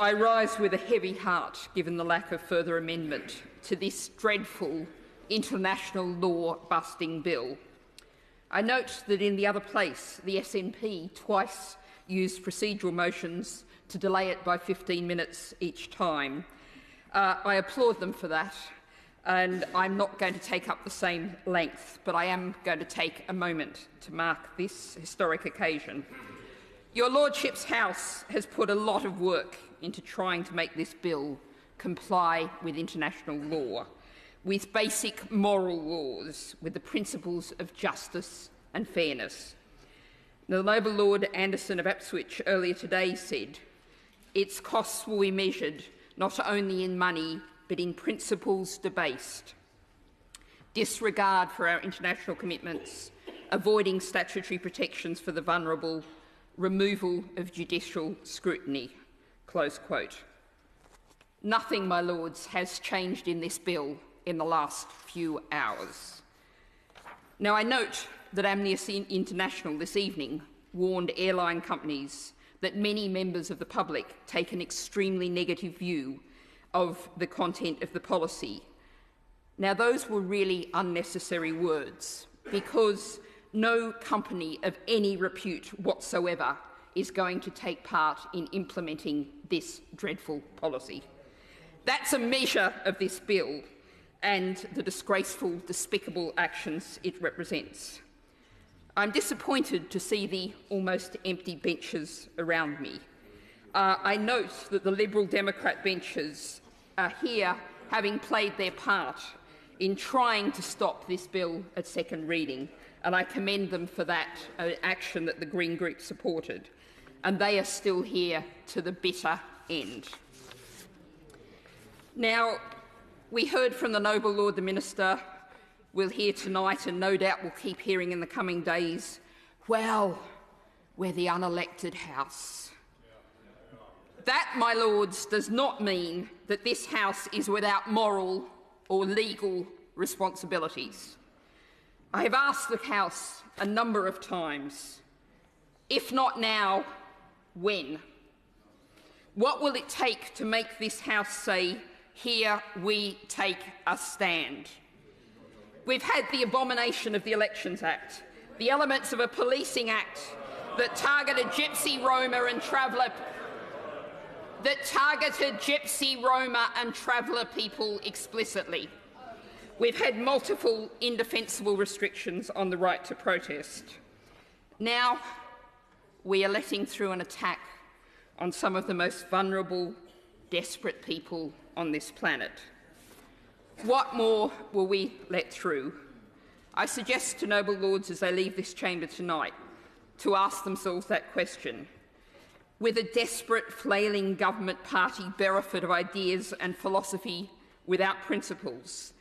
I rise with a heavy heart, given the lack of further amendment to this dreadful international law-busting bill. I note that in the other place, the SNP twice used procedural motions to delay it by 15 minutes each time. I applaud them for that, and I'm not going to take up the same length, but I am going to take a moment to mark this historic occasion. Your Lordship's House has put a lot of work into trying to make this bill comply with international law, with basic moral laws, with the principles of justice and fairness. The Noble Lord Anderson of Ipswich earlier today said, its costs will be measured not only in money, but in principles debased. Disregard for our international commitments, avoiding statutory protections for the vulnerable, removal of judicial scrutiny, close quote. Nothing, my lords, has changed in this bill in the last few hours. Now, I note that Amnesty International this evening warned airline companies that many members of the public take an extremely negative view of the content of the policy. Now, those were really unnecessary words, because no company of any repute whatsoever is going to take part in implementing this dreadful policy. That's a measure of this bill and the disgraceful, despicable actions it represents. I'm disappointed to see the almost empty benches around me. I note that the Liberal Democrat benches are here having played their part in trying to stop this bill at second reading, and I commend them for that action that the Green Group supported. And they are still here to the bitter end. Now, we heard from the Noble Lord the Minister, we'll hear tonight, and no doubt we'll keep hearing in the coming days, well, we're the unelected House. That, my lords, does not mean that this House is without moral or legal responsibilities. I have asked the House a number of times, if not now, when? What will it take to make this House say, here we take a stand? We've had the abomination of the Elections Act, the elements of a policing act that targeted Gypsy, Roma and traveller people explicitly. We've had multiple indefensible restrictions on the right to protest. Now we are letting through an attack on some of the most vulnerable, desperate people on this planet. What more will we let through? I suggest to noble lords as they leave this chamber tonight to ask themselves that question. With a desperate, flailing government party bereft of ideas and philosophy without principles,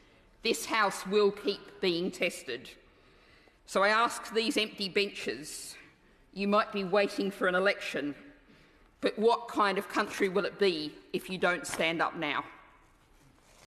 this House will keep being tested. So I ask these empty benches, you might be waiting for an election, but what kind of country will it be if you don't stand up now?